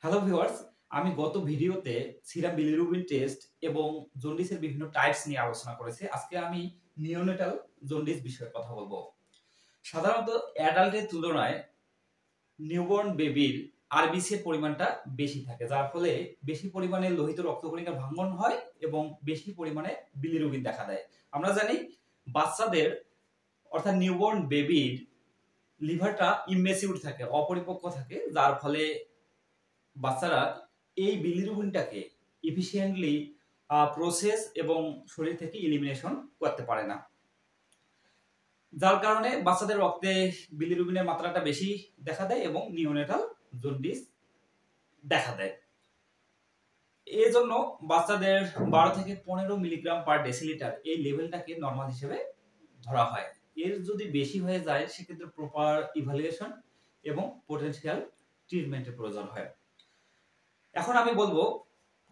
Hello viewers, আমি গত ভিডিওতে সিরাম বিলিরুবিন টেস্ট এবং জন্ডিসের বিভিন্ন টাইপস নিয়ে আলোচনা করেছি। আজকে আমি নিওনেটাল জন্ডিস বিষয়ে কথা বলবো। সাধারণত অ্যাডাল্টের তুলনায় নিউবর্ন বেবির আরবিসি এর পরিমাণটা বেশি থাকে, যার ফলে বেশি পরিমাণে লোহিত রক্তকণিকার ভাঙ্গন হয় এবং বেশি পরিমাণে বিলিরুবিন দেখা দেয়। আমরা জানি বাচ্চাদের অর্থাৎ নিউবর্ন বেবির লিভারটা ইম্যাচিউর থাকে, অপরিপক্ক থাকে, যার ফলে বাচ্চারা এই বিলিরুবিনটাকে এফিশিয়েন্টলি প্রসেস এবং শরীর থেকে ইলিমিনেশন করতে পারে না, যার কারণে বাচ্চাদের রক্তে বিলিরুবিনের মাত্রাটা বেশি দেখা দেয় এবং নিওনেটাল জন্ডিস দেখা দেয়। এই জন্য বাচ্চাদের 12 থেকে 15 মিলিগ্রাম পার ডেসিলিটার এই লেভেলটাকে নর্মাল হিসেবে ধরা হয়। এর যদি বেশি হয়ে যায় সেক্ষেত্রে প্রপার ইভালুয়েশন এবং পোটেনশিয়াল ট্রিটমেন্টের প্রয়োজন হয়। এখন আমি বলবো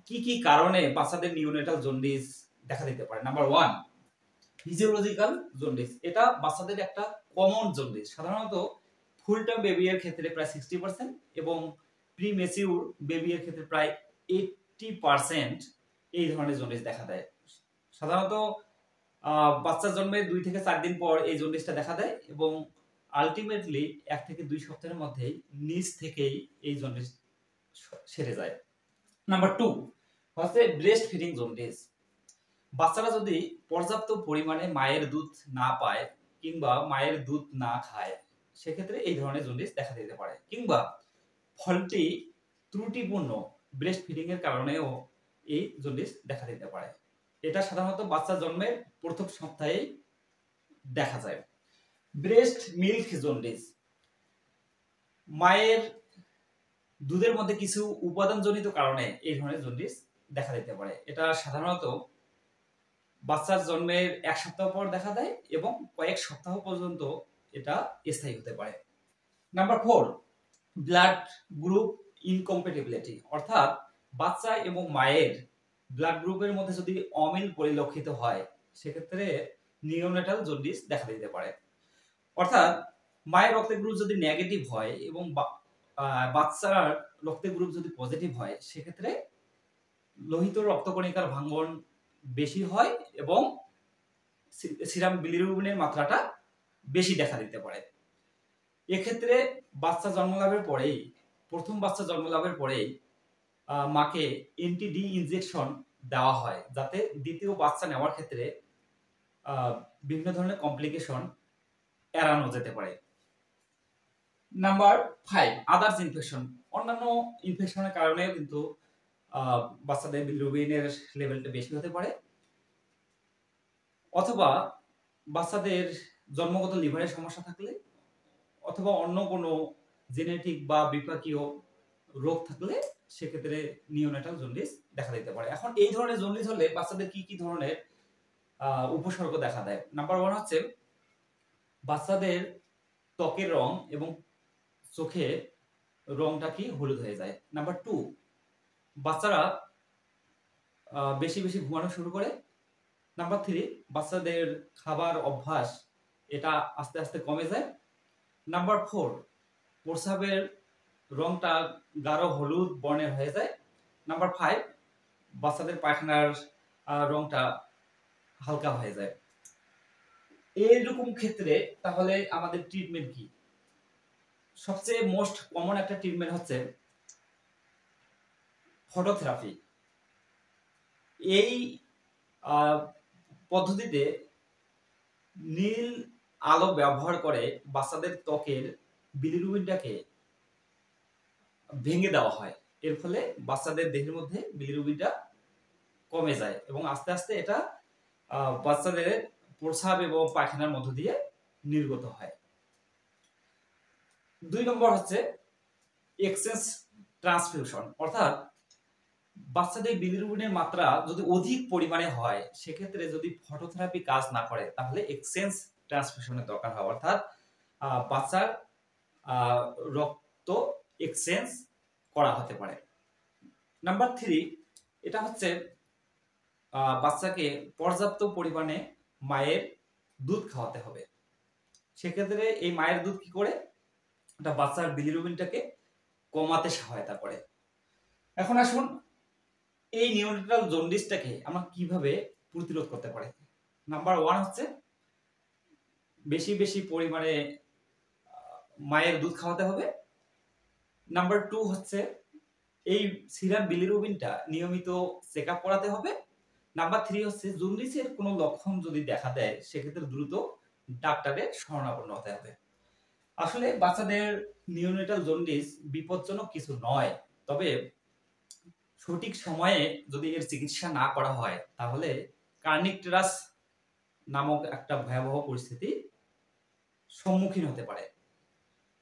কি কি কারণে বাচ্চাদের নিওনেটাল জন্ডিস দেখা দিতে পারে। Number 1, physiological jaundice. এটা বাচ্চাদের একটা কমন জন্ডিস। সাধারণত ফুল টার্ম বেবি এর ক্ষেত্রে প্রায় 60% এবং প্রিমেচিউর বেবি এর ক্ষেত্রে প্রায় 80% এই ধরনের জন্ডিস দেখা দেয়। সাধারণত বাচ্চা জন্মের 2 থেকে 4 দিন পর এই জন্ডিসটা দেখা দেয় এবং আলটিমেটলি 1 থেকে 2 সপ্তাহের মধ্যেই নিজ থেকেই এই জন্ডিস সেরে যায়। নাম্বার 2 হচ্ছে ব্রেস্ট ফিডিং জন্ডিস। বাচ্চারা যদি পর্যাপ্ত পরিমাণে মায়ের দুধ না পায় কিংবা মায়ের দুধ না খায় সেক্ষেত্রে এই ধরনের জন্ডিস দেখা দিতে পারে, কিংবা ফলটি ত্রুটিপূর্ণ ব্রেস্ট ফিডিং এর কারণেও এই জন্ডিস দেখা দিতে পারে। এটা সাধারণত বাচ্চা জন্মের প্রথম সপ্তাহেই দেখা যায়। ব্রেস্ট মিল্ক জন্ডিস, মায়ের দুধের মধ্যে কিছু উপাদানজনিত কারণে এই ধরনের জন্ডিস দেখা দিতে পারে। এটা সাধারণত বাচ্চার জন্মের 1 সপ্তাহ পর দেখা দেয় এবং কয়েক সপ্তাহ পর্যন্ত এটা স্থায়ী হতে পারে। নাম্বার 4, ব্লাড গ্রুপ ইনকম্প্যাটিবিলিটি, অর্থাৎ বাচ্চা এবং মায়ের ব্লাড গ্রুপের মধ্যে যদি অমিল পরিলক্ষিত হয় সেক্ষেত্রে নিওনেটাল জন্ডিস দেখা দিতে পারে। অর্থাৎ মায়ের রক্তের গ্রুপ যদি নেগেটিভ হয় এবং বাচ্চার রক্তের গ্রুপ যদি পজিটিভ হয় সেক্ষেত্রে লোহিত রক্তকণিকার ভাঙ্গন বেশি হয় এবং সিরাম বিলিরুবিনের মাত্রাটা বেশি দেখা দিতে পারে। এক্ষেত্রে বাচ্চা জন্মলাভের পরেই প্রথম বাচ্চা জন্মলাভের পরেই মাকে এনটিডি ইনজেকশন দেওয়া হয়, যাতে দ্বিতীয় বাচ্চা নেওয়ার ক্ষেত্রে বিভিন্ন ধরনের কমপ্লিকেশন এড়ানো যেতে পারে। Number 5, others infection. অন্যান্য ইনফেকশনের কারণেও কিন্তু বাচ্চাদের বিলিরুবিনের লেভেলটা বেশি হতে পারে, অথবা বাচ্চাদের জন্মগত লিভারের সমস্যা থাকলে, অথবা অন্য কোনো জেনেটিক বা বিপাকীয় রোগ থাকলে সেক্ষেত্রে নিওনেটাল জন্ডিস দেখা দিতে পারে। এখন এই ধরনের জন্ডিস হলে বাচ্চাদের কি কি ধরনের উপসর্গ দেখা দেয়। নাম্বার 1 হচ্ছে বাচ্চাদের ত্বকের রং এবং চোখে রংটা কি হলুদ হয়ে যায়। নাম্বার 2, বাচ্চারা বেশি বেশি ঘুমানো শুরু করে। নাম্বার 3, বাচ্চাদের খাবার অভ্যাস এটা আস্তে আস্তে কমে যায়। নাম্বার 4, প্রস্রাবের রংটা গাঢ় হলুদ বর্ণের হয়ে যায়। নাম্বার 5, বাচ্চাদের পায়খানার রংটা হালকা হয়ে যায়। এইরকম ক্ষেত্রে তাহলে আমাদের ট্রিটমেন্ট কি? সবচেয়ে মোস্ট কমন একটা ট্রিটমেন্ট হচ্ছে ফটোথেরাপি। এই পদ্ধতিতে নীল আলো ব্যবহার করে বাচ্চাদের ত্বকের বিলিরুবিনটাকে ভেঙে দেওয়া হয়। এর ফলে বাচ্চাদের দেহের মধ্যে বিলিরুবিনটা কমে যায় এবং আস্তে আস্তে এটা বাচ্চাদের প্রস্রাব এবং পায়খানার মধ্য দিয়ে নির্গত হয়। 2 নম্বর হচ্ছে এক্সচেঞ্জ ট্রান্সফিউশন, অর্থাৎ বাচ্চাদের বিলিরুবিনের মাত্রা যদি অধিক পরিমাণে হয় সেক্ষেত্রে যদি ফটোথেরাপি কাজ না করে তাহলে এক্সচেঞ্জ ট্রান্সফিউশনের দরকার হয়, অর্থাৎ বাচ্চার রক্ত এক্সচেঞ্জ করা হতে পারে। নাম্বার 3, এটা হচ্ছে বাচ্চাকে পর্যাপ্ত পরিমাণে মায়ের দুধ খাওয়াতে হবে। সেক্ষেত্রে এই মায়ের দুধ কি করে, এটা বাচ্চার বিলিরুবিনটাকে কমাতে সহায়তা করে। এখন আসুন এই নিওনেটাল জন্ডিসটাকে আমরা কিভাবে প্রতিরোধ করতে পারি। নাম্বার 1 হচ্ছে বেশি বেশি পরিমাণে মায়ের দুধ খাওয়াতে হবে। নাম্বার 2 হচ্ছে এই সিরাম বিলিরুবিনটা নিয়মিত চেকআপ করাতে হবে। নাম্বার 3 হচ্ছে জন্ডিসের কোনো লক্ষণ যদি দেখা দেয় সেক্ষেত্রে দ্রুত ডাক্তারের শরণাপন্ন হতে হবে। আসলে বাচ্চাদের নিওনেটাল জন্ডিস বিপজ্জনক কিছু নয়, তবে সঠিক সময়ে যদি এর চিকিৎসা না করা হয় তাহলে কার্নিকটেরাস নামক একটা ভয়াবহ পরিস্থিতি সম্মুখীন হতে পারে।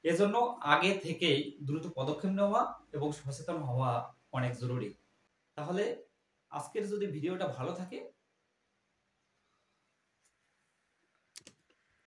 এজন্য আগে থেকেই দ্রুত পদক্ষেপ নেওয়া এবং সচেতন হওয়া অনেক জরুরি। তাহলে আজকের যদি ভিডিওটা ভালো থাকে